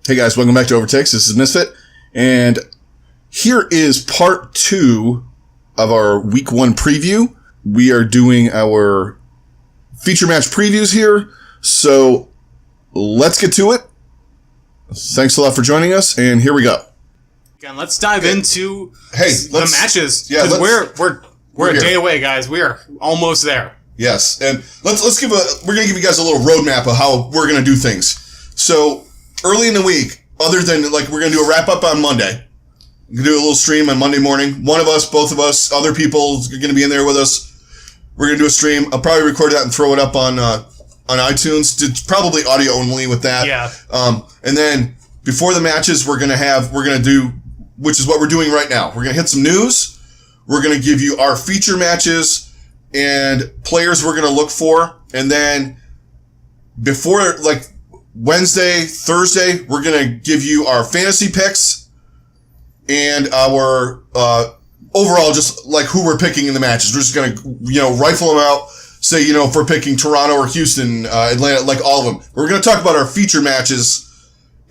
Hey guys, welcome back to Overtakes. This is Misfit, and here is part 2 of our week 1 preview. We are doing our feature match previews here, so let's get to it. Thanks a lot for joining us, and here we go. Again, let's dive into the matches. Yeah, we're a day away, guys. We are almost there. Yes, and we're going to give you guys a little roadmap of how we're going to do things. So, early in the week, other than, we're going to do a wrap-up on Monday. We're going to do a little stream on Monday morning. One of us, both of us, other people are going to be in there with us. We're going to do a stream. I'll probably record that and throw it up on iTunes. It's probably audio only with that. Yeah. And then, before the matches, we're going to do, which is what we're doing right now. We're going to hit some news. We're going to give you our feature matches and players we're going to look for. And then, before, Wednesday, Thursday, we're going to give you our fantasy picks and our overall just who we're picking in the matches. We're just going to, rifle them out, say, if we're picking Toronto or Houston, Atlanta, all of them. We're going to talk about our feature matches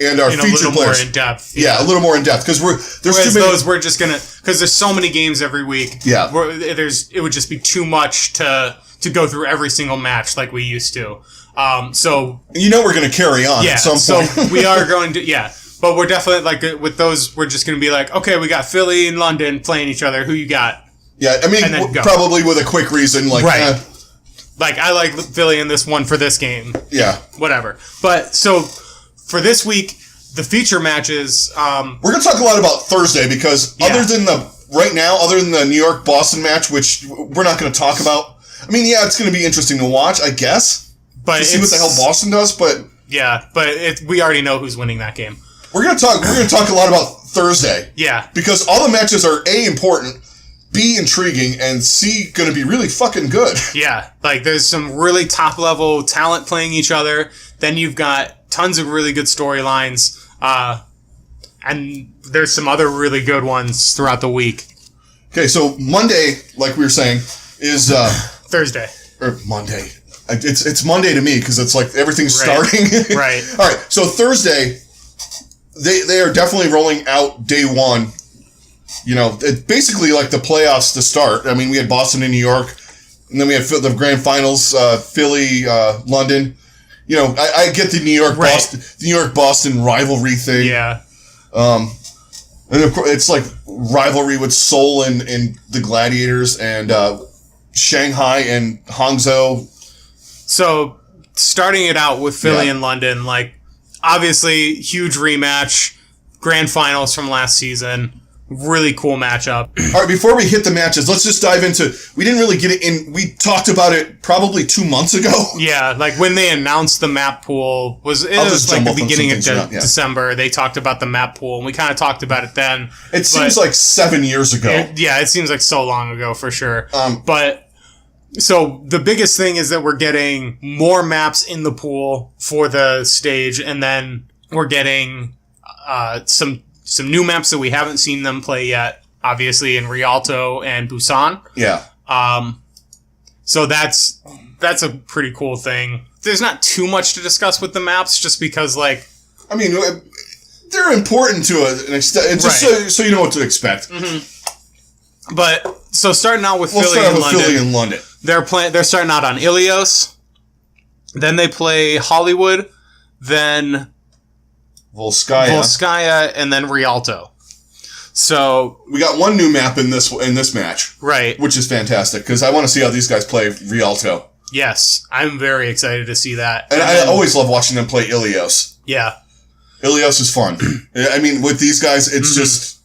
and our feature players. A little more in depth. Yeah, a little more in depth because we're just going to, because there's so many games every week. Yeah. It would just be too much to go through every single match like we used to. So we're going to carry on at some point. So we are going to, but we're definitely with those, we're just going to be okay, we got Philly and London playing each other. Who you got? Yeah, I mean, probably with a quick reason, right. I like Philly in this one for this game. Yeah. Whatever. But so for this week, the feature matches, we're going to talk a lot about Thursday because other than the New York Boston match, which we're not going to talk about. I mean, it's going to be interesting to watch, I guess. But to see what the hell Boston does, but we already know who's winning that game. We're gonna talk a lot about Thursday. Yeah. Because all the matches are A, important, B, intriguing, and C, gonna be really fucking good. Yeah. There's some really top level talent playing each other. Then you've got tons of really good storylines. And there's some other really good ones throughout the week. Okay, so Monday, like we were saying, is Thursday. Or Monday. It's Monday to me because it's everything's starting. Right. All right. So Thursday, they are definitely rolling out day one. It's basically like the playoffs to start. I mean, we had Boston and New York, and then we had the grand finals, Philly, London. I get the New York Boston rivalry thing. Yeah. And of course it's rivalry with Seoul and the Gladiators and Shanghai and Hangzhou. So, starting it out with Philly and London, obviously, huge rematch, grand finals from last season, really cool matchup. All right, before we hit the matches, let's just dive into, we didn't really get it in, we talked about it probably 2 months ago. Yeah, when they announced the map pool, it was the beginning of December, they talked about the map pool, and we kind of talked about it then. It seems like 7 years ago. It seems like so long ago, for sure. So the biggest thing is that we're getting more maps in the pool for the stage, and then we're getting some new maps that we haven't seen them play yet, obviously in Rialto and Busan. Yeah. So that's a pretty cool thing. There's not too much to discuss with the maps, just because I mean, they're important to an extent, just so you know what to expect. Mm-hmm. But so starting out with Philly and London. They're starting out on Ilios. Then they play Hollywood. Then Volskaya, and then Rialto. So we got one new map in this match, right? Which is fantastic because I want to see how these guys play Rialto. Yes, I'm very excited to see that. And I always love watching them play Ilios. Yeah, Ilios is fun. I mean, with these guys, it's just.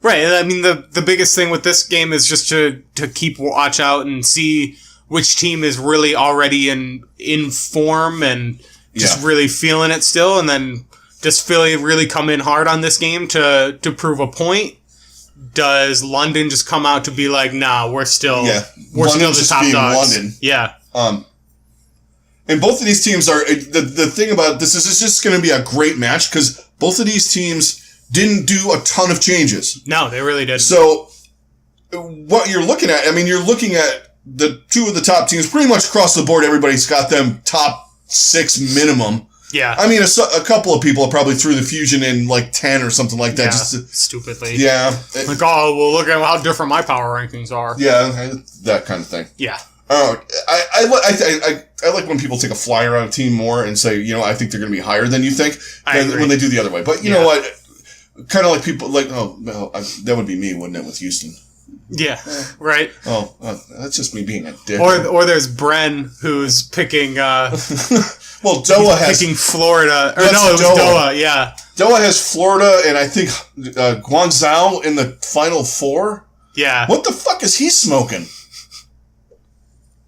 Right, and I mean, the biggest thing with this game is just to keep watch out and see which team is really already in form and just really feeling it still, and then does Philly really come in hard on this game to prove a point? Does London just come out to be nah, we're still the top dogs? London. Yeah. And both of these teams are the thing about this is it's just going to be a great match because both of these teams didn't do a ton of changes. No, they really didn't. So, what you're looking at, you're looking at the two of the top teams pretty much across the board. Everybody's got them top 6 minimum. Yeah. I mean, a couple of people probably threw the fusion in like 10 or something like that. Yeah, just to, stupidly. Yeah. Like, oh, well, look at how different my power rankings are. Yeah, that kind of thing. Yeah. I like when people take a flyer on a team more and say, I think they're going to be higher than you think when they do the other way. But you know what? Kind of like people like, that would be me, wouldn't it, with Houston? Yeah, right. Oh, that's just me being a dick. Or there's Bren who's picking. Well, Doha has picking Florida. Or no, it was Doha. Yeah. Doha has Florida and I think Guangzhou in the Final Four. Yeah. What the fuck is he smoking?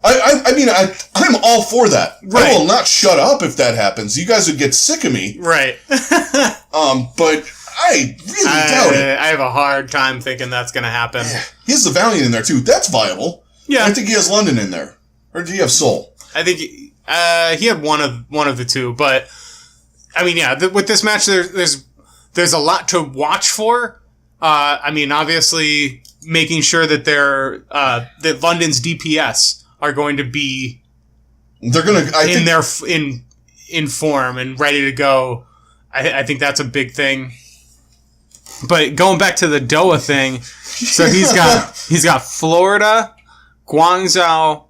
I mean, I'm all for that. Right. I will not shut up if that happens. You guys would get sick of me. Right. But I really doubt it. I have a hard time thinking that's going to happen. Yeah. He has the Valiant in there, too. That's viable. Yeah. I think he has London in there. Or do you have Seoul? I think he had one of the two. But, I mean, yeah, with this match, there's a lot to watch for. I mean, obviously, making sure that that London's DPS are going to be in form and ready to go. I think that's a big thing. But going back to the Doha thing, so he's got Florida, Guangzhou,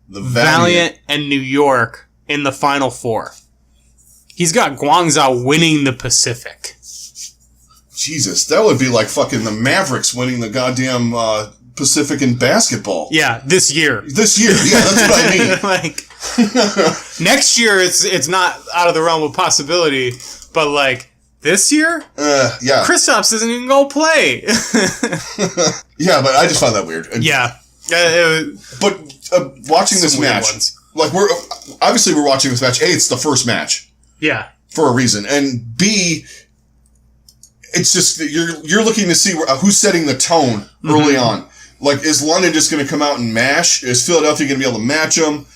the Valiant, and New York in the Final Four. He's got Guangzhou winning the Pacific. Jesus, that would be like fucking the Mavericks winning the goddamn Pacific in basketball. Yeah, this year. Yeah, that's what I mean. Like, next year, it's not out of the realm of possibility, but like this year, yeah, Kristaps isn't even gonna play. Yeah, but I just found that weird. Yeah, but watching this match, like we're watching this match. A, it's the first match. Yeah, for a reason, and B, it's just you're looking to see who's setting the tone early on. Like, is London just going to come out and mash? Is Philadelphia going to be able to match them?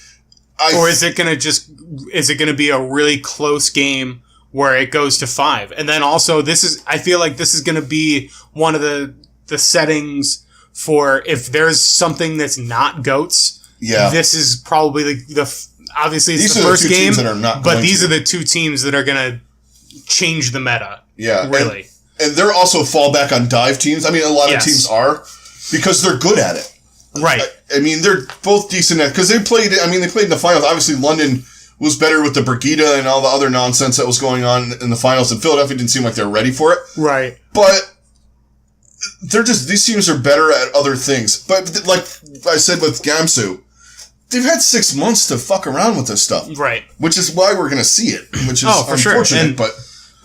Or is it going to be a really close game where it goes to 5? And then also, I feel like this is going to be one of the settings for if there's something that's not GOATs. Yeah. This is probably obviously it's the first game, but these are the two teams that are going to change the meta. Yeah. Really. And they're also fallback on dive teams. I mean, a lot of teams are. Because they're good at it. Right. I mean, they're both decent at it. Because they played in the finals. Obviously, London was better with the Brigida and all the other nonsense that was going on in the finals. And Philadelphia didn't seem like they're ready for it. Right. But these teams are better at other things. But like I said with Gamsu, they've had 6 months to fuck around with this stuff. Right. Which is why we're going to see it. Which is for unfortunate. Sure.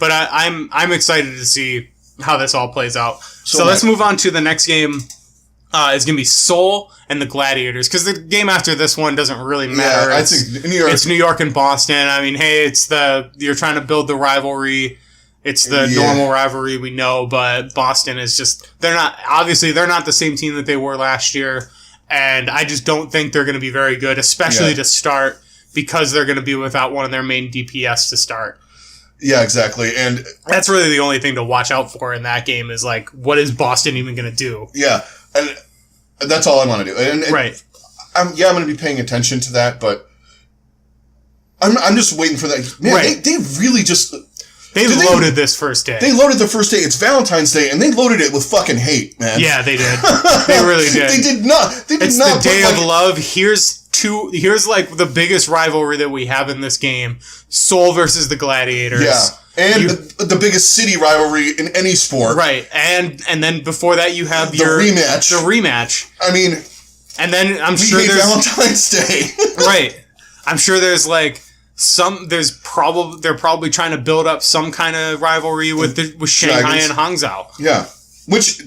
But I'm excited to see how this all plays out. So let's move on to the next game. It's going to be Seoul and the Gladiators, because the game after this one doesn't really matter. Yeah, I think New York. It's New York and Boston. I mean, hey, you're trying to build the rivalry. It's the normal rivalry we know, but Boston is they're not the same team that they were last year, and I just don't think they're going to be very good, especially to start, because they're going to be without one of their main DPS to start. Yeah, exactly. And that's really the only thing to watch out for in that game is, like, what is Boston even going to do? Yeah. And that's all I want to do. And right. I'm going to be paying attention to that, but I'm just waiting for that. Man, they really just... They loaded this first day. They loaded the first day. It's Valentine's Day, and they loaded it with fucking hate, man. Yeah, they did. They really did. They did not. It's the day of love. Here's like the biggest rivalry that we have in this game. Seoul versus the Gladiators. Yeah. And the biggest city rivalry in any sport. Right. And then before that you have the rematch. The rematch. I mean, and then I'm sure there's Valentine's Day. Right. I'm sure there's like they're probably trying to build up some kind of rivalry with Shanghai and Hangzhou. Yeah. Which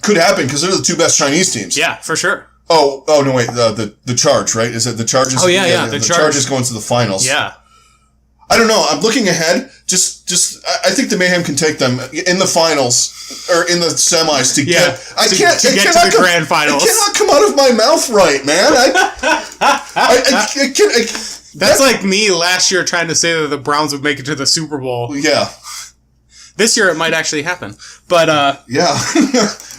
could happen because they're the two best Chinese teams. Yeah, for sure. Oh no, wait, the Charge, right? Is it the Charge? Oh yeah. The Charge is going to the finals. Yeah. I don't know. I'm looking ahead. I think the Mayhem can take them in the finals or in the semis to get. To get to the grand finals. It cannot come out of my mouth right, man. I can't. That's like me last year trying to say that the Browns would make it to the Super Bowl. Yeah. This year it might actually happen, but yeah.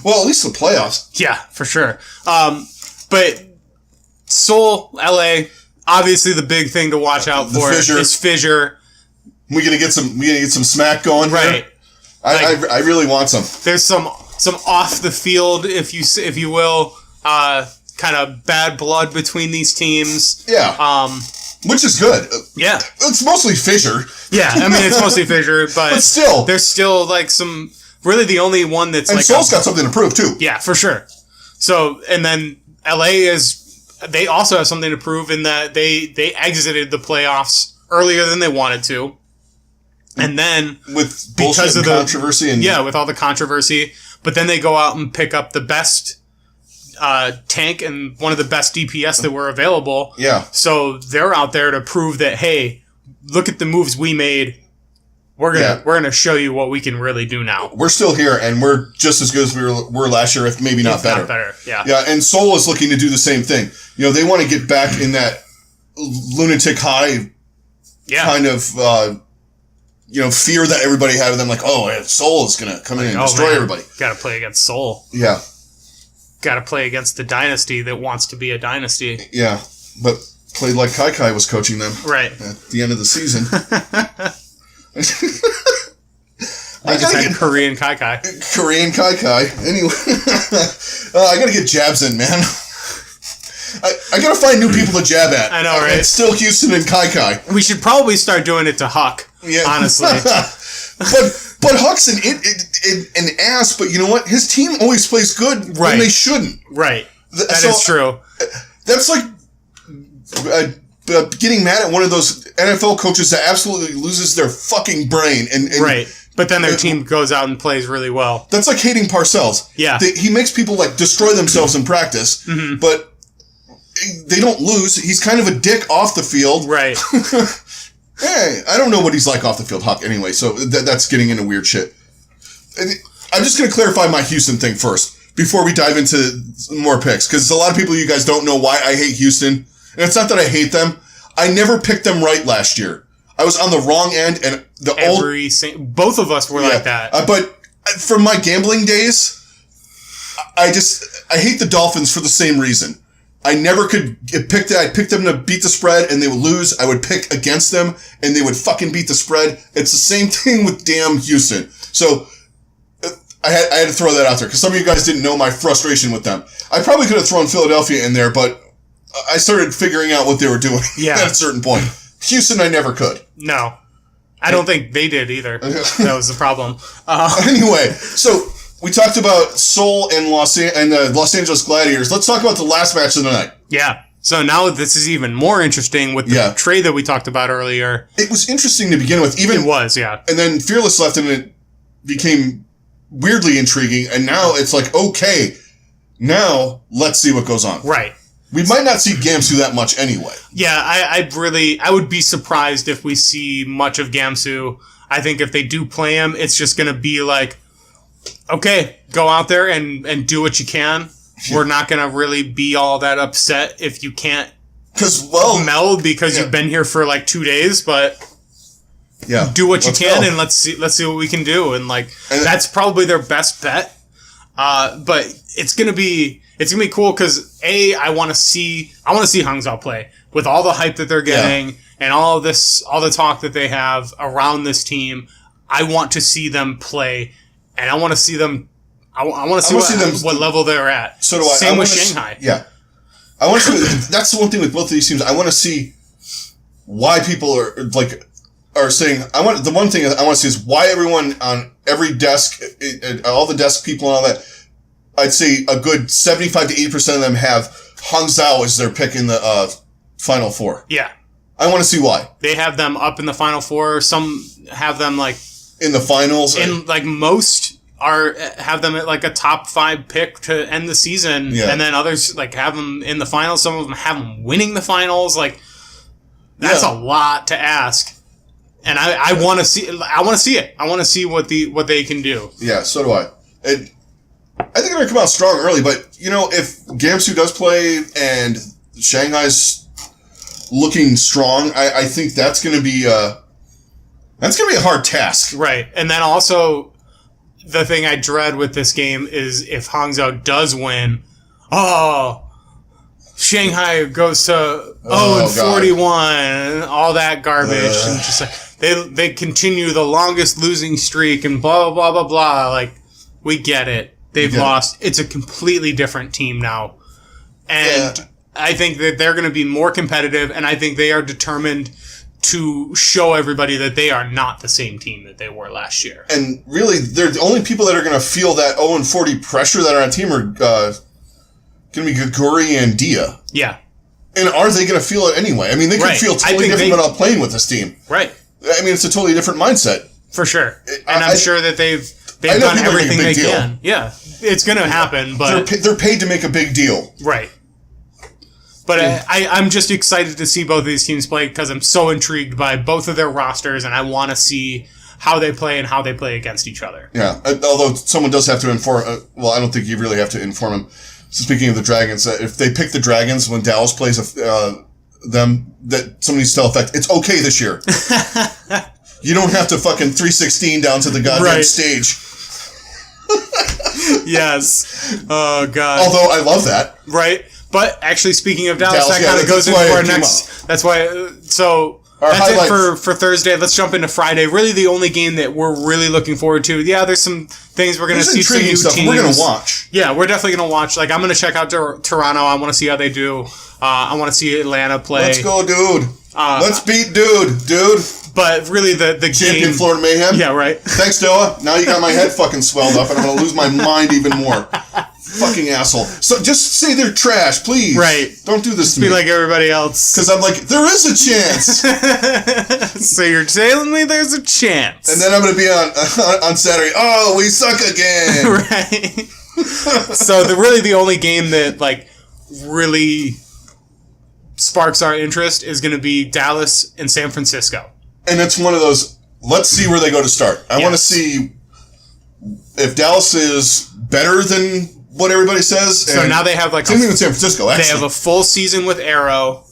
Well, at least the playoffs. Yeah, for sure. But Seoul, LA. Obviously, the big thing to watch out for is Fissure. We gonna get some smack going here? Right. I really want some. There's some off the field, if you will, kind of bad blood between these teams. Yeah. Which is good. Yeah. It's mostly fissure. Yeah, I mean, it's mostly fissure, but still. There's still, like, some... Really, the only one that's, and like... Seoul's got something to prove, too. Yeah, for sure. So, and then LA is... They also have something to prove in that they exited the playoffs earlier than they wanted to. And then... With bullshit and controversy. Yeah, with all the controversy. But then they go out and pick up the best... tank and one of the best DPS that were available. Yeah. So they're out there to prove that, hey, look at the moves we made. We're gonna show you what we can really do now. We're still here, and we're just as good as we were last year, if maybe not better. Not better, yeah. Yeah, and Seoul is looking to do the same thing. You know, they want to get back in that lunatic high kind of fear that everybody had of them. Like, oh, Seoul is gonna come in and destroy everybody. Got to play against Seoul. Yeah. Got to play against the dynasty that wants to be a dynasty. Yeah, but played like Kai was coaching them. Right. At the end of the season. I just had Korean Kai. Korean Kai. Anyway, I got to get jabs in, man. I got to find new people to jab at. I know, right? It's still Houston and Kai. We should probably start doing it to Huck, honestly. But Huck's an ass, but you know what? His team always plays good when they shouldn't. Right. That is true. That's like getting mad at one of those NFL coaches that absolutely loses their fucking brain. And right. But then their team goes out and plays really well. That's like hating Parcells. Yeah. He makes people like destroy themselves in practice, but they don't lose. He's kind of a dick off the field. Right. Hey, I don't know what he's like off the field, Huck, anyway, so that's getting into weird shit. And I'm just going to clarify my Houston thing first, before we dive into more picks, because a lot of people, you guys don't know why I hate Houston, and it's not that I hate them. I never picked them right last year. I was on the wrong end, and both of us were like that. But from my gambling days, I hate the Dolphins for the same reason. I never could pick that. I picked them to beat the spread and they would lose. I would pick against them and they would fucking beat the spread. It's the same thing with damn Houston. So I had to throw that out there because some of you guys didn't know my frustration with them. I probably could have thrown Philadelphia in there, but I started figuring out what they were doing at a certain point. Houston, I never could. No. I don't think they did either. That was the problem. Anyway, so we talked about Seoul and the Los Angeles Gladiators. Let's talk about the last match of the night. Yeah. So now this is even more interesting with the trade that we talked about earlier. It was interesting to begin with. It was, yeah. And then Fearless left and it became weirdly intriguing. And now it's like, okay, now let's see what goes on. Right. We might not see Gamsu that much anyway. Yeah, I would be surprised if we see much of Gamsu. I think if they do play him, it's just going to be like, okay, go out there and do what you can. We're not going to really be all that upset if you can't meld because you've been here for like 2 days, but do what you can and let's see what we can do. And that's probably their best bet. But it's going to be cool because I want to see Hangzhou play with all the hype that they're getting and all the talk that they have around this team. I want to see them play. And I want to see them. I want to see what level they're at. So do I. Same with Shanghai. Yeah, I want to see. That's the one thing with both of these teams. I want to see why people are saying. The one thing I want to see is why everyone on every desk, all the desk people and all that. I'd say a good 75 to 80% of them have Hangzhou as their pick in the Final Four. Yeah, I want to see why they have them up in the Final Four. Some have them in the finals, and most have them at a top 5 pick to end the season, and then others have them in the finals. Some of them have them winning the finals. That's a lot to ask, and I want to see. I want to see it. I want to see what they can do. Yeah, so do I. I think they're going to come out strong early, but if Gamsu does play and Shanghai's looking strong, I think that's going to be. That's going to be a hard task. Right. And then also, the thing I dread with this game is if Hangzhou does win, Shanghai goes to 0-41 and all that garbage. And just they continue the longest losing streak and blah, blah, blah, blah, blah. Like, we get it. They've lost. It's a completely different team now. And I think that they're going to be more competitive, and I think they are determined to show everybody that they are not the same team that they were last year. And really, they're the only people that are going to feel that 0-40 pressure that are on team are going to be Gaguri and Dia. Yeah. And are they going to feel it anyway? I mean, they could feel totally different without playing with this team. Right. I mean, it's a totally different mindset. For sure. And I'm sure that they've done everything they can. Yeah. It's going to happen, but... They're paid to make a big deal. Right. But I'm just excited to see both of these teams play because I'm so intrigued by both of their rosters, and I want to see how they play and how they play against each other. Yeah. Although someone does have to inform... well, I don't think you really have to inform them. So speaking of the Dragons, if they pick the Dragons when Dallas plays them, that somebody needs to tell effect, it's okay this year. You don't have to fucking 316 down to the goddamn stage. Yes. Oh, God. Although I love that. Right. But actually, speaking of Dallas, that kind of goes into our next... That's why... So... That's it for Thursday. Let's jump into Friday. Really the only game that we're really looking forward to. Yeah, there's some things we're going to see, some new stuff teams. We're going to watch. Yeah, we're definitely going to watch. Like, I'm going to check out Toronto. I want to see how they do. I want to see Atlanta play. Let's go, dude. Let's beat dude. But really the Champion game... Florida Mayhem? Yeah, right. Thanks, Noah. Now you got my head fucking swelled up and I'm going to lose my mind even more. Fucking asshole. So just say they're trash, please. Right. Don't do this to me. Be like everybody else. Because I'm like, there is a chance. So you're telling me there's a chance. And then I'm going to be on Saturday, oh, we suck again. Right. So really the only game that like really sparks our interest is going to be Dallas and San Francisco. And it's one of those, let's see where they go to start. I want to see if Dallas is better than what everybody says. So now they have like same thing with San Francisco. Actually, they have a full season with Arrow,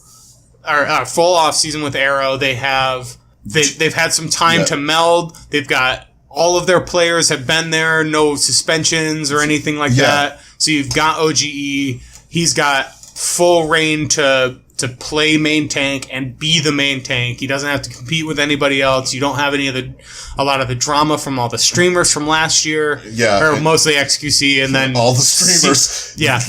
or full off season with Arrow. They've had some time to meld. They've got all of their players have been there, no suspensions or anything like that. So you've got OGE. He's got full reign to play main tank and be the main tank. He doesn't have to compete with anybody else. You don't have a lot of the drama from all the streamers from last year. Yeah. Or mostly XQC and then... all the streamers. Yeah.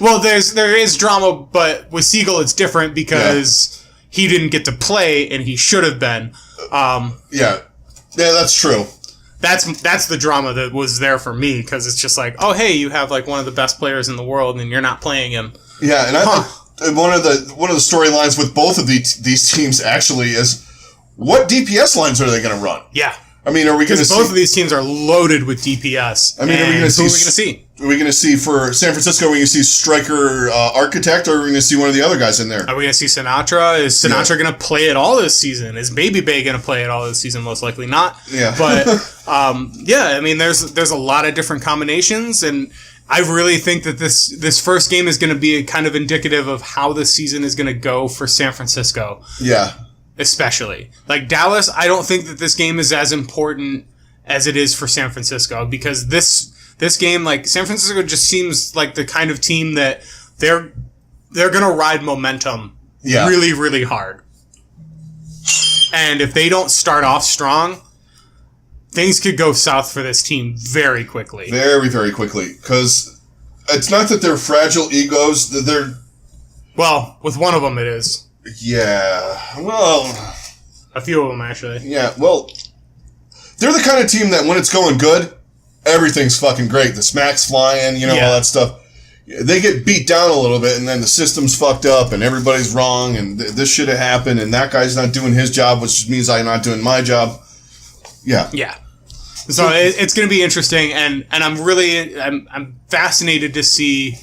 Well, there is drama, but with Siegel it's different because he didn't get to play and he should have been. Yeah, that's true. That's the drama that was there for me because it's just like, oh, hey, you have like one of the best players in the world and you're not playing him. Yeah, and I think one of the storylines with both of these teams actually is what DPS lines are they going to run? Yeah. I mean, are we going to see... both of these teams are loaded with DPS. I mean, are we going to see... Who are we going to see? Are we going to see for San Francisco, are we going to see Striker Architect, or are we going to see one of the other guys in there? Are we going to see Sinatra? Is Sinatra going to play it all this season? Is Baby Bay going to play it all this season? Most likely not. Yeah. But, I mean, there's a lot of different combinations, and I really think that this first game is going to be kind of indicative of how the season is going to go for San Francisco. Yeah. Especially. Like Dallas, I don't think that this game is as important as it is for San Francisco because this game, like San Francisco just seems like the kind of team that they're going to ride momentum really, really hard. And if they don't start off strong, things could go south for this team very quickly. Very, very quickly. Because it's not that they're fragile egos. They're... Well, with one of them it is. Yeah. Well... a few of them, actually. Yeah, well... they're the kind of team that when it's going good, everything's fucking great. The smack's flying, all that stuff. They get beat down a little bit, and then the system's fucked up, and everybody's wrong, and this should have happened, and that guy's not doing his job, which means I'm not doing my job. Yeah. Yeah. So it's going to be interesting, and I'm fascinated to see,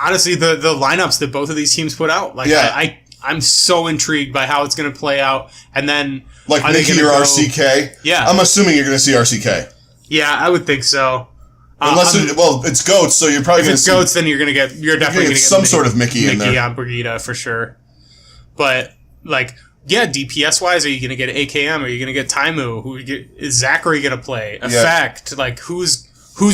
honestly, the lineups that both of these teams put out. Like, I'm so intrigued by how it's going to play out, and then... like Mickey or RCK? Yeah. I'm assuming you're going to see RCK. Yeah, I would think so. Unless it's Goats, so you're probably going to see... if it's Goats, then you're definitely going to get some sort of Mickey in there. Mickey on Brigitte, for sure. But, like... yeah, DPS-wise, are you going to get AKM? Are you going to get Taimu? Is Zachary going to play? Effect? Like, who's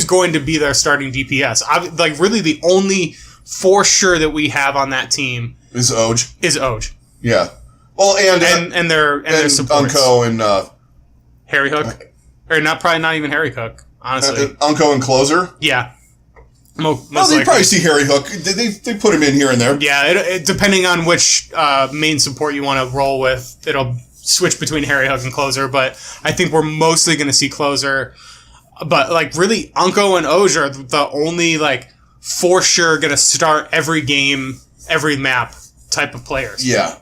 going to be their starting DPS? Like, really, the only for sure that we have on that team is Oj. Is Oj. Yeah. Well, and their supports. Unco and Harry Hook, or probably not even Harry Hook. Honestly, Unco and Closer. Yeah. Most they probably see Harry Hook. They put him in here and there. Yeah, it depending on which main support you want to roll with, it'll switch between Harry Hook and Closer. But I think we're mostly going to see Closer. But like really, Unco and Oj are the only like for sure going to start every game, every map type of players. Yeah,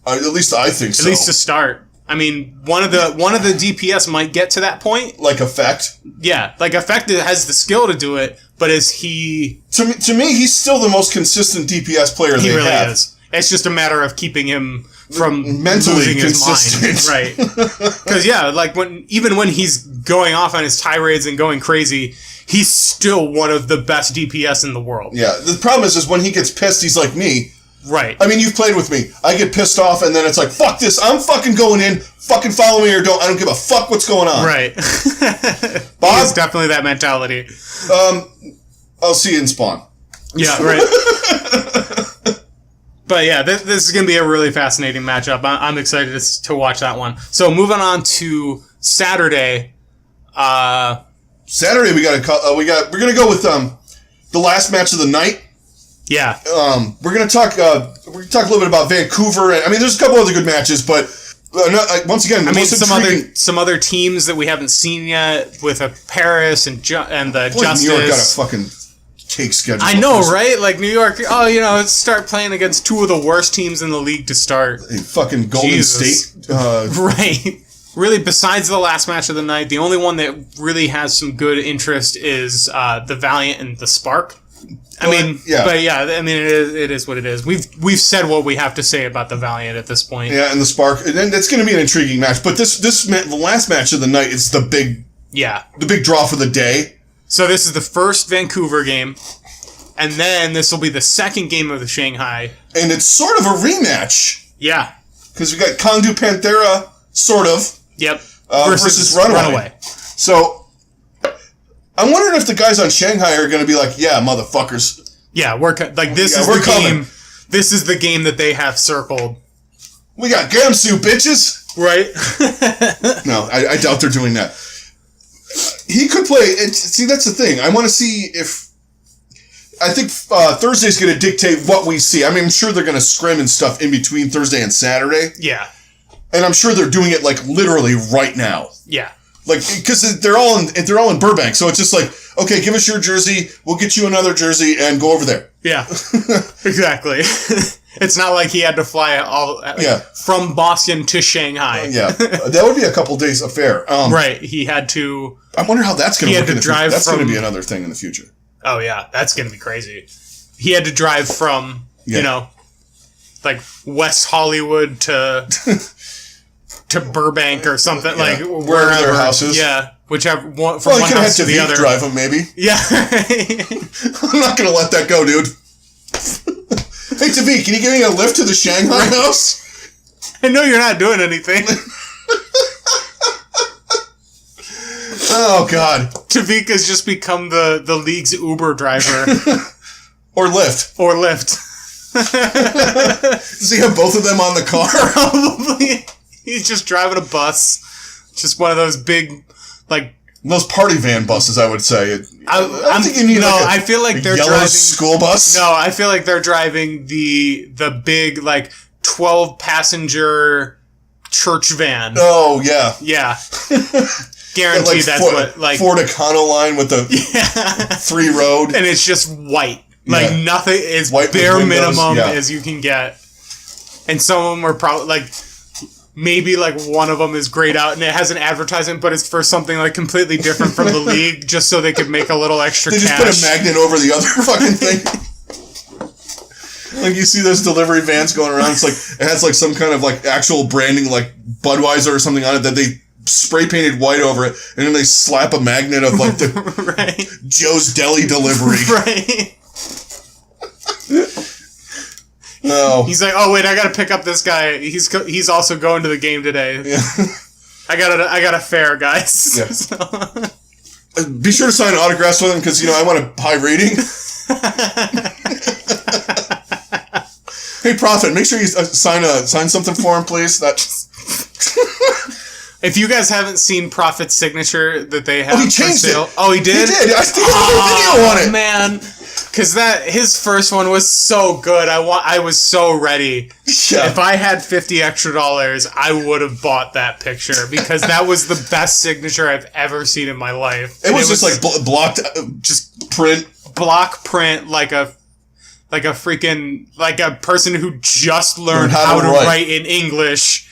at least I think so. At least to start. I mean, one of the DPS might get to that point. Like Effect? Yeah, like Effect has the skill to do it, but is he... To me, he's still the most consistent DPS player they have. He really is. It's just a matter of keeping him from mentally losing consistent. His mind. Right. Because, yeah, like even when he's going off on his tirades and going crazy, he's still one of the best DPS in the world. Yeah, the problem is when he gets pissed, he's like me. Right. I mean, you've played with me. I get pissed off, and then it's like, fuck this. I'm fucking going in. Fucking follow me or don't. I don't give a fuck what's going on. Right. Bob? It's definitely that mentality. I'll see you in Spawn. Yeah, right. But yeah, this is going to be a really fascinating matchup. I'm excited to watch that one. So moving on to Saturday. Saturday, we're going to go with the last match of the night. Yeah. We're gonna talk a little bit about Vancouver. I mean, there's a couple other good matches, but once again, some other teams that we haven't seen yet with Paris and the Justice. New York got a fucking cake schedule. I know, right? Like New York. Oh, start playing against two of the worst teams in the league to start. Fucking Golden State. Right. Really, besides the last match of the night, the only one that really has some good interest is the Valiant and the Spark. It is what it is. We've said what we have to say about the Valiant at this point. Yeah, and the Spark, and it's going to be an intriguing match. But the last match of the night is the big draw for the day. So this is the first Vancouver game, and then this will be the second game of the Shanghai, and it's sort of a rematch. Yeah, because we got Kangdu Panthera, sort of. Yep. Versus Runaway. So. I'm wondering if the guys on Shanghai are going to be like, yeah, motherfuckers. Yeah, this is the game. This is the game that they have circled. We got Gamsu, bitches. Right. No, I doubt they're doing that. He could play. See, that's the thing. I want to see if. I think Thursday's going to dictate what we see. I mean, I'm sure they're going to scrim and stuff in between Thursday and Saturday. Yeah. And I'm sure they're doing it like literally right now. Yeah. Like, because they're all in Burbank, so it's just like, okay, give us your jersey, we'll get you another jersey, and go over there. Yeah, exactly. It's not like he had to fly from Boston to Shanghai. Yeah, that would be a couple days affair. Right, he had to. I wonder how that's going to work in the future. That's going to be another thing in the future. Oh yeah, that's going to be crazy. He had to drive from like West Hollywood to. To Burbank or something, like wherever their house is. Yeah, whichever one from one house to the other. Drive them, maybe. Yeah. I'm not gonna let that go, dude. Hey, Tavik, can you give me a lift to the Shanghai house? I know you're not doing anything. Oh God. Tavik has just become the league's Uber driver. Or Lyft. Does he have both of them on the car? Probably. He's just driving a bus. Just one of those big, like... Those party van buses, I would say. I think you need I feel like they're driving... school bus? No, I feel like they're driving the big, like, 12-passenger church van. Oh, yeah. Yeah. Guaranteed that's what, like... Ford Econoline with the 3-road. And it's just white. Like, nothing is white bare minimum as you can get. And some of them are probably, like... Maybe, like, one of them is grayed out and it has an advertisement, but it's for something, like, completely different from the league, just so they could make a little extra cash. They just put a magnet over the other fucking thing. Like, you see those delivery vans going around, it's like, it has, like, some kind of, like, actual branding, like, Budweiser or something on it that they spray painted white over it, and then they slap a magnet of, like, the Joe's Deli delivery. Right. No. He's like, oh wait, I gotta pick up this guy. He's also going to the game today. Yeah. I got a fare, guys. Yeah. So. Be sure to sign autographs with him because I want a high rating. Hey, Prophet, make sure you sign something for him, please. If you guys haven't seen Prophet's signature that they have, he changed it. Oh, he did. He did. I still have a video on it, man. Because his first one was so good. I was so ready. Yeah. If I had $50 extra, I would have bought that picture because that was the best signature I've ever seen in my life. It was just like blocked, just print, block print, like a person who just learned how to write in English.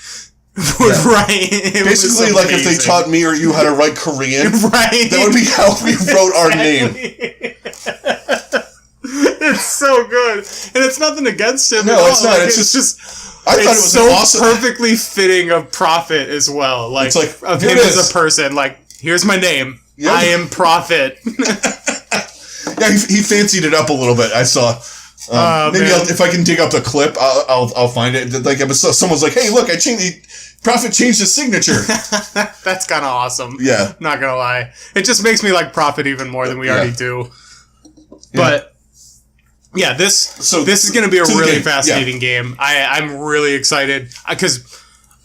Right. Basically, like if they taught me or you how to write Korean, right? That would be how we wrote our name. It's so good, and it's nothing against him. No, it's not. Like, it's just. I thought it was so awesome. Perfectly fitting of Prophet as well. Like, it's of him as a person. Like, here's my name. Yep. I am Prophet. Yeah, he fancied it up a little bit. I saw. Maybe if I can dig up the clip, I'll find it. Like, someone's like, "Hey, look, Prophet changed his signature." That's kind of awesome. Yeah, not gonna lie, it just makes me like Prophet even more than we already do. But yeah, this is gonna be a really fascinating game. I'm really excited because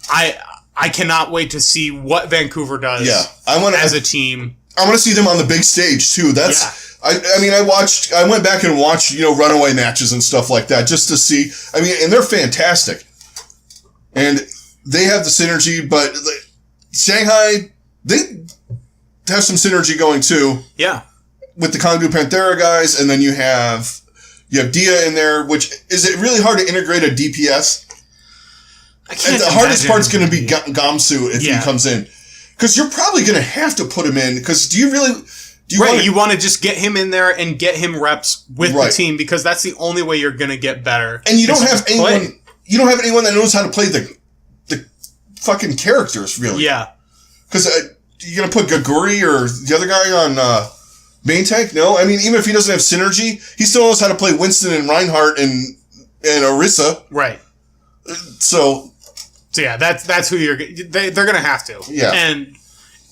I cannot wait to see what Vancouver does. Yeah, as a team. I want to see them on the big stage too. I went back and watched, runaway matches and stuff like that just to see. I mean, and they're fantastic. And they have the synergy, but Shanghai, they have some synergy going too. Yeah. With the Kangdu Panthera guys, and then you have Dia in there, which is it really hard to integrate a DPS? The hardest part's going to be Gamsu if he comes in. Because you're probably going to have to put him in, because you want to just get him in there and get him reps with the team, because that's the only way you're going to get better. And you don't have anyone. You don't have anyone that knows how to play the fucking characters, really. Yeah. Because you're going to put Gaguri or the other guy on main tank? No. I mean, even if he doesn't have synergy, he still knows how to play Winston and Reinhardt and Orisa. Right. So yeah, that's who they're going to have to. Yeah.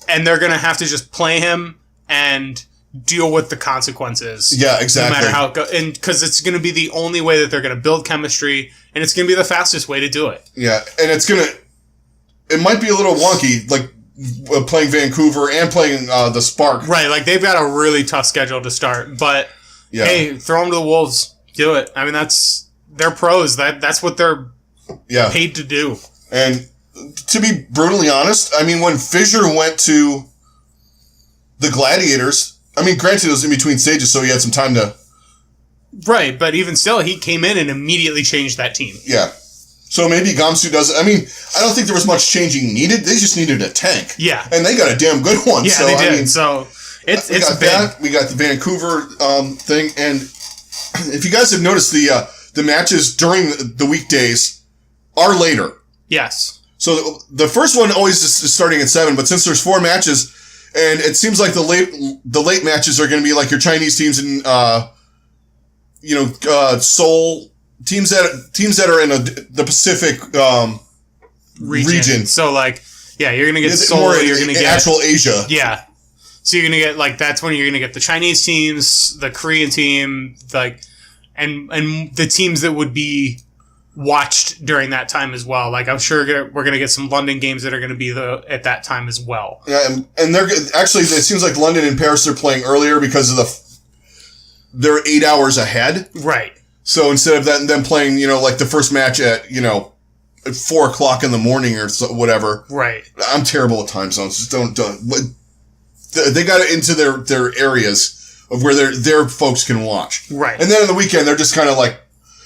And they're going to have to just play him and deal with the consequences. Yeah, exactly. No matter how it goes. And because it's going to be the only way that they're going to build chemistry, and it's going to be the fastest way to do it. Yeah, and it might be a little wonky, like playing Vancouver and playing the Spark. Right, like they've got a really tough schedule to start, but hey, throw them to the Wolves. Do it. I mean, they're pros. That's what they're paid to do. And to be brutally honest, I mean, when Fissure went to the Gladiators, I mean, granted, it was in between stages, so he had some time to... Right, but even still, he came in and immediately changed that team. Yeah. So maybe Gamsu does... I mean, I don't think there was much changing needed. They just needed a tank. Yeah. And they got a damn good one. Yeah, so, they did. I mean, so it's big. We got the Vancouver thing. And if you guys have noticed, the matches during the weekdays are later. Yes. So the first one always is starting at 7, but since there's 4 matches... And it seems like the late matches are going to be like your Chinese teams and Seoul teams that are in the Pacific region. So you're going to get Seoul. You're going to get actual Asia. Yeah. So you're going to get that's when you're going to get the Chinese teams, the Korean team, and the teams that would be watched during that time as well. Like I'm sure we're going to get some London games that are going to be at that time as well. Yeah, and they're actually, it seems like London and Paris are playing earlier because of they're 8 hours ahead. Right. So instead of them playing, like the first match at 4:00 in the morning or whatever. Right. I'm terrible at time zones. Just don't. They got it into their areas of where their folks can watch. Right. And then on the weekend they're just kind of like.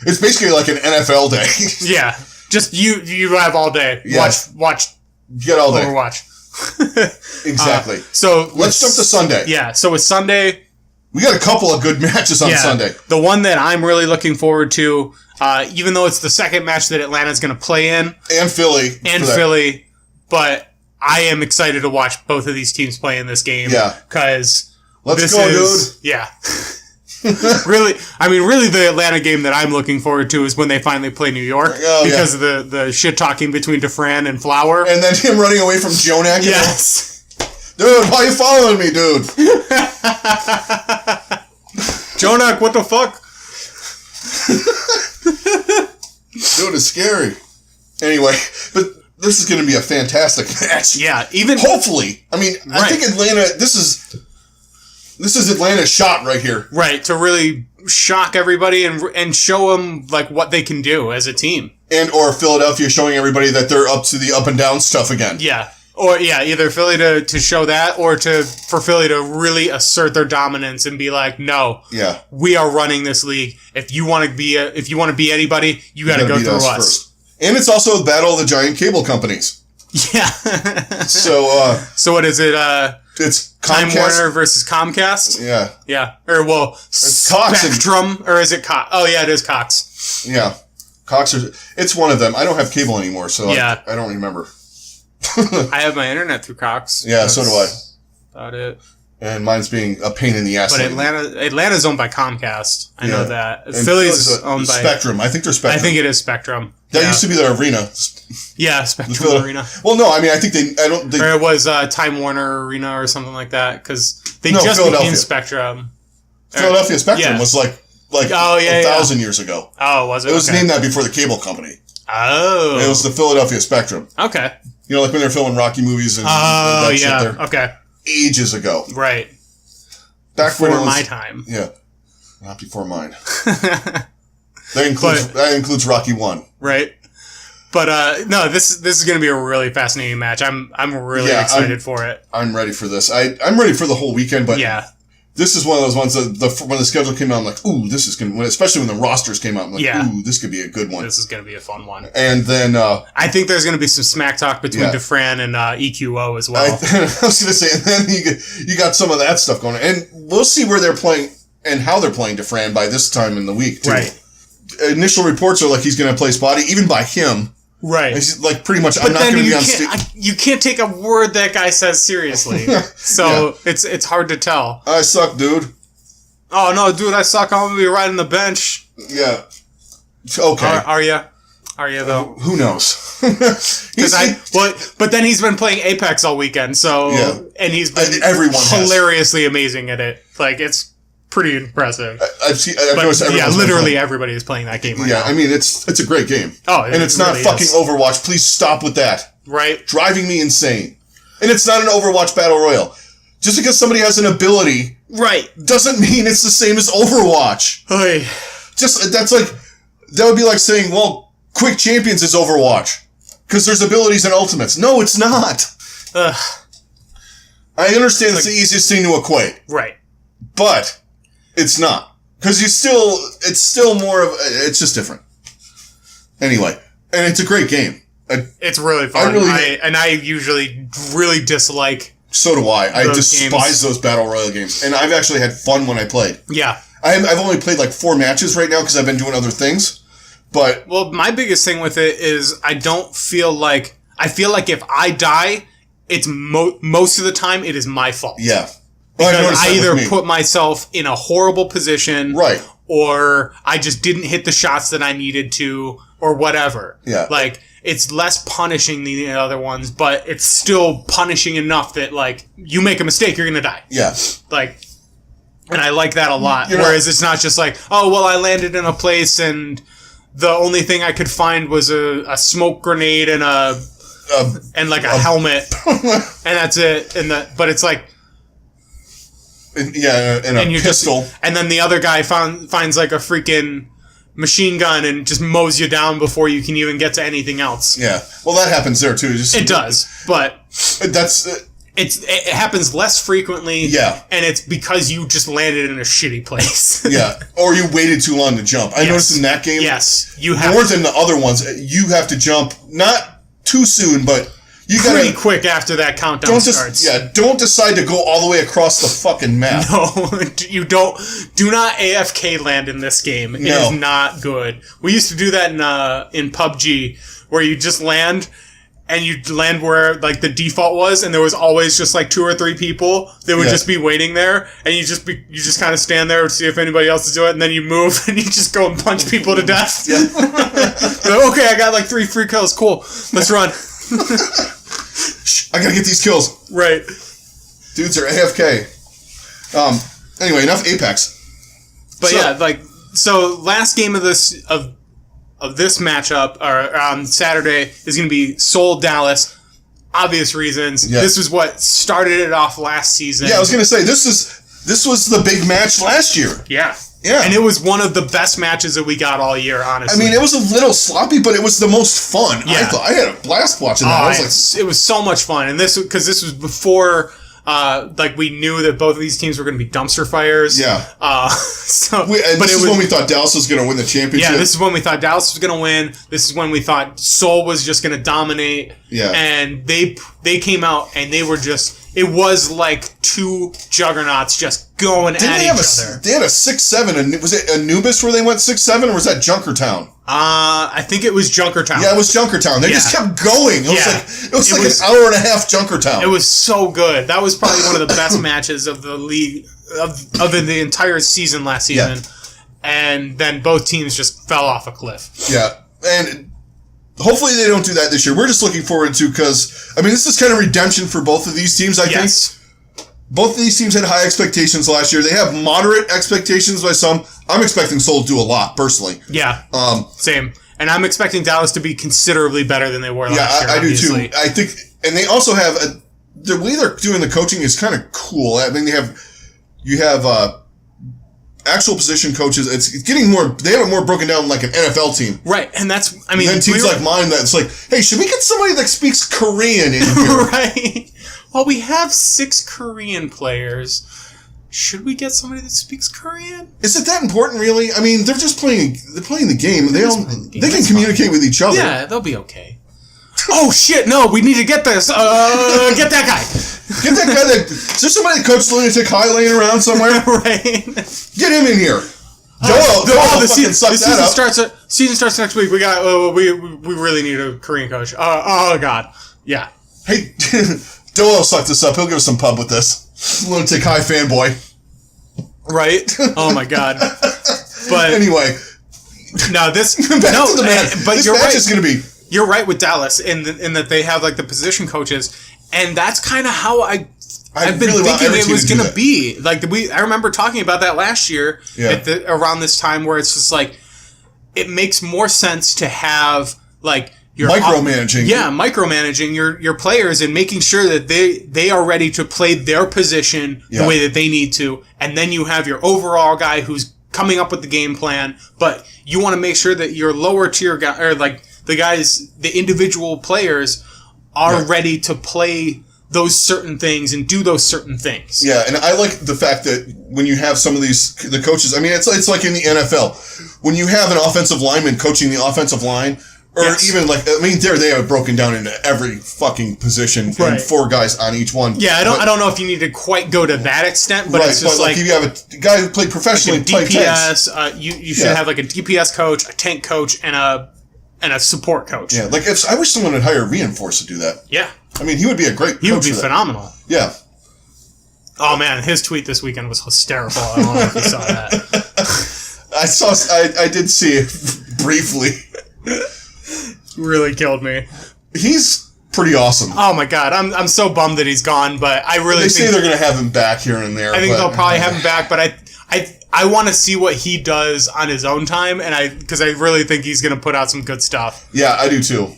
It's basically like an NFL day. Yeah. Just you have all day. Yeah. Watch. Get all day. Overwatch. Exactly. So let's jump to Sunday. Yeah. So with Sunday, we got a couple of good matches on Sunday. The one that I'm really looking forward to, even though it's the second match that Atlanta's going to play in. And Philly. But I am excited to watch both of these teams play in this game. Yeah. Because let's go, dude. Yeah. really, the Atlanta game that I'm looking forward to is when they finally play New York because of the shit talking between DeFran and Flower, and then him running away from Jonak. Yes, dude, why are you following me, dude? Jonak, what the fuck? Dude, it's scary. Anyway, but this is going to be a fantastic match. Yeah, even... Hopefully. I mean, I think Atlanta... This is Atlanta's shot right here. Right, to really shock everybody and show them like what they can do as a team. And or Philadelphia showing everybody that they're up to the up and down stuff again. Yeah. Or, either Philly to show that, or for Philly to really assert their dominance and be like, no, we are running this league. If you want to be anybody, you got to go through us. First. And it's also the battle of the giant cable companies. Yeah. So what is it? It's Time Comcast. Warner versus Comcast. Yeah. Yeah. Or it's Cox Spectrum, or is it Cox? Oh yeah, it is Cox. Yeah, Cox. It's one of them. I don't have cable anymore, so I don't remember. I have my internet through Cox. Yeah, so do I. About it. And mine's being a pain in the ass. But Atlanta's owned by Comcast. I know that. Philly's owned by Spectrum. I think they're Spectrum. I think it is Spectrum. That used to be their arena. Yeah, Spectrum Arena. Well, no, I mean, I think or it was Time Warner Arena or something like that, because they just became Spectrum. Philadelphia Spectrum was like 1,000 years ago. Oh, was it? It was named that before the cable company. Oh. It was the Philadelphia Spectrum. Okay. You know, like when they're filming Rocky movies and that shit there. Okay. Ages ago. Right. Back before my time. Yeah. Not before mine. That includes Rocky 1. Right. But no, this is going to be a really fascinating match. I'm really excited for it. I'm ready for this. I'm ready for the whole weekend, but this is one of those ones that when the schedule came out, I'm like, ooh, this is going to, especially when the rosters came out, I'm like, ooh, this could be a good one. This is going to be a fun one. And then I think there's going to be some smack talk between DeFran and EQO as well. I was going to say, and then you got some of that stuff going on. And we'll see where they're playing and how they're playing DeFran by this time in the week, too. Right. Initial reports are like he's going to play spotty, even by him. Right. He's like pretty much, I'm not going to be on stage. You can't take a word that guy says seriously. So it's hard to tell. I suck, dude. Oh, no, dude, I suck. I'm going to be riding the bench. Yeah. Okay. Are you? Are you, though? Who knows? But then he's been playing Apex all weekend, so... Yeah. And he's been hilariously amazing at it. Like, it's pretty impressive. I've noticed literally everybody is playing that game right now. Yeah, I mean, it's a great game. Oh, and it's not fucking Overwatch. Please stop with that. Right. Driving me insane. And it's not an Overwatch Battle Royale. Just because somebody has an ability... Right. Doesn't mean it's the same as Overwatch. Oy. That would be like saying, well, Quick Champions is Overwatch. Because there's abilities and ultimates. No, it's not. I understand it's the easiest thing to equate. Right. But... it's not. Because it's still more of, it's just different. Anyway, and it's a great game. It's really fun. I usually really dislike. So do I. I despise those Battle Royale games. And I've actually had fun when I played. Yeah. I've only played like 4 matches right now because I've been doing other things. But. Well, my biggest thing with it is I feel like if I die, it's most of the time it is my fault. Yeah. Because I either put myself in a horrible position, right, or I just didn't hit the shots that I needed to, or whatever. Yeah. Like, it's less punishing than the other ones, but it's still punishing enough that, like, you make a mistake, you're gonna die. Yeah. Like, and I like that a lot. Whereas it's not just like, oh, well, I landed in a place and the only thing I could find was a smoke grenade and a helmet, and that's it. But it's like, and a pistol. And then the other guy finds like a freaking machine gun and just mows you down before you can even get to anything else. Yeah. Well, that happens there too. It does, but that's it happens less frequently. Yeah. And it's because you just landed in a shitty place. Yeah. Or you waited too long to jump. I noticed in that game. Yes. You have more than the other ones. You have to jump not too soon, but. You gotta pretty quick after that countdown starts. Don't decide to go all the way across the fucking map. No, you don't. Do not AFK land in this game. It is not good. We used to do that in PUBG, where you just land, and you land where like the default was, and there was always just like 2 or 3 people that would just be waiting there, and you just kind of stand there to see if anybody else is doing it, and then you move and you just go and punch people to death. Yeah. Like, okay, I got like 3 free kills. Cool. Let's run. I gotta get these kills. Right. Dudes are AFK. Anyway, enough Apex. But so last game of of this matchup or on Saturday is going to be Seoul Dallas. Obvious reasons. Yeah. This was what started it off last season. Yeah, I was going to say this was the big match last year. Yeah. Yeah. And it was one of the best matches that we got all year, honestly. I mean, it was a little sloppy, but it was the most fun. Yeah. I had a blast watching that. It was so much fun. And this was before we knew that both of these teams were going to be dumpster fires. Yeah. This is when we thought Dallas was going to win the championship. Yeah, this is when we thought Dallas was going to win. This is when we thought Seoul was just going to dominate. Yeah. And they came out and they were just... It was like two juggernauts just going at each other. They had a 6-7. Was it Anubis where they went 6-7, or was that Junkertown? I think it was Junkertown. Yeah, it was Junkertown. They just kept going. It was like an hour and a half Junkertown. It was so good. That was probably one of the best matches of the league of the entire season last season. Yeah. And then both teams just fell off a cliff. Yeah, and hopefully they don't do that this year. We're just looking forward to, because, I mean, this is kind of redemption for both of these teams, I think. Both of these teams had high expectations last year. They have moderate expectations by some. I'm expecting Seoul to do a lot, personally. Yeah, same. And I'm expecting Dallas to be considerable better than they were last year. Yeah, I do too. I think, and they also have, the way they're doing the coaching is kind of cool. I mean, you have actual position coaches. It's getting more, they have it more broken down like an NFL team. Right, and that's, I mean... And then teams like mine, that's like, hey, should we get somebody that speaks Korean in here? Right. Well, we have 6 Korean players. Should we get somebody that speaks Korean? Is it that important, really? I mean, they're just playing the game. They can communicate with each other. Yeah, they'll be okay. Oh, shit, no, we need to get this. Get that guy. Get that guy is there somebody that coached Lunatic High laying around somewhere? Right. Get him in here. The season starts next week. We really need a Korean coach. Oh, God. Yeah. Hey, Doel sucked us up. He'll give us some pub with this. Lunatic High fanboy. Right? Oh, my God. But anyway. No, this... Back to the match. But this you're match right. is going to be... You're right with Dallas in that they have like the position coaches, and that's kind of how I've been really thinking it was going to be. Like I remember talking about that last year around this time, where it's just like it makes more sense to have like your micromanaging. Micromanaging your players and making sure that they are ready to play their position the way that they need to, and then you have your overall guy who's coming up with the game plan, but you want to make sure that your lower tier guy or like the individual players are ready to play those certain things and do those certain things. Yeah, and I like the fact that when you have some of the coaches, I mean, it's like in the NFL. When you have an offensive lineman coaching the offensive line, or even like, I mean, they are broken down into every fucking position and 4 guys on each one. Yeah, I don't know if you need to quite go to that extent, but it's just like you have a guy who played professionally, like DPS. You should have like a DPS coach, a tank coach, and a support coach. Yeah, like I wish someone would hire Reinforce to do that. Yeah. I mean, he would be a great coach. He would be phenomenal. Yeah. Oh, man, his tweet this weekend was hysterical. I don't know if you saw that. I did see it briefly. Really killed me. He's pretty awesome. Oh, my God. I'm so bummed that he's gone, but I really think... They say they're going to have him back here and there. I think they'll probably have him back, but I want to see what he does on his own time, because I really think he's going to put out some good stuff. Yeah, I do too.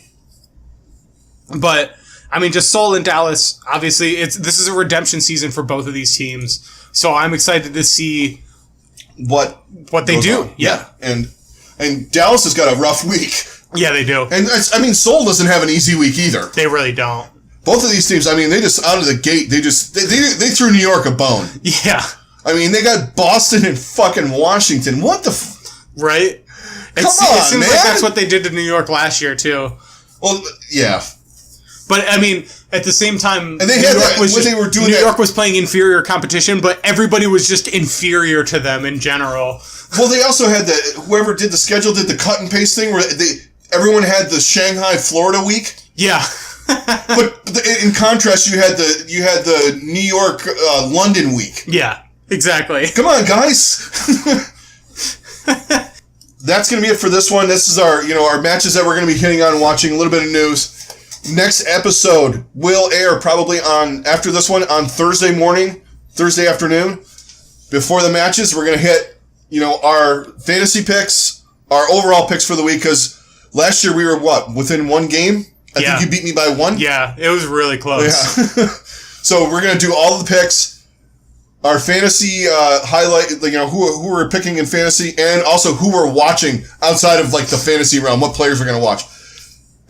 But, I mean, just Seoul and Dallas, obviously, this is a redemption season for both of these teams, so I'm excited to see what they do. On. Yeah. And Dallas has got a rough week. Yeah, they do. And, I mean, Seoul doesn't have an easy week either. They really don't. Both of these teams, I mean, they just, out of the gate, they threw New York a bone. Yeah. I mean, they got Boston and fucking Washington. What the Right? Come on, it seems man. like that's what they did to New York last year, too. Well, yeah. But, I mean, at the same time, and New York was playing inferior competition, but everybody was just inferior to them in general. Well, they also had whoever did the schedule did the cut and paste thing where everyone had the Shanghai, Florida week. Yeah. But in contrast, you had the New York, London week. Yeah, exactly. Come on, guys. That's going to be it for this one. This is our matches that we're going to be hitting on and watching. A little bit of news. Next episode will air probably after this one on Thursday afternoon. Before the matches, we're going to hit, our fantasy picks, our overall picks for the week, because last year we were, within one game? I think you beat me by one? Yeah, it was really close. Yeah. So we're going to do all of the picks, our fantasy highlight, who we're picking in fantasy, and also who we're watching outside of, the fantasy realm, what players we're going to watch.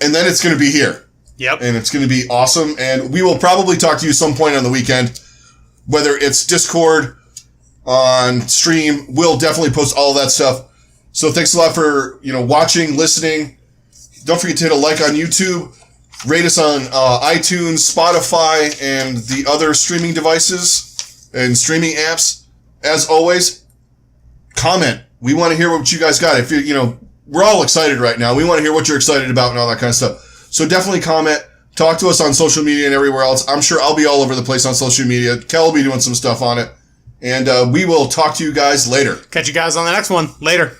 And then it's going to be here. Yep. And it's going to be awesome. And we will probably talk to you some point on the weekend, whether it's Discord, on stream. We'll definitely post all of that stuff. So thanks a lot for, watching, listening. Don't forget to hit a like on YouTube. Rate us on iTunes, Spotify, and the other streaming devices and streaming apps. As always, comment. We want to hear what you guys got. If we're all excited right now. We want to hear what you're excited about and all that kind of stuff. So definitely comment. Talk to us on social media and everywhere else. I'm sure I'll be all over the place on social media. Kel will be doing some stuff on it. And we will talk to you guys later. Catch you guys on the next one. Later.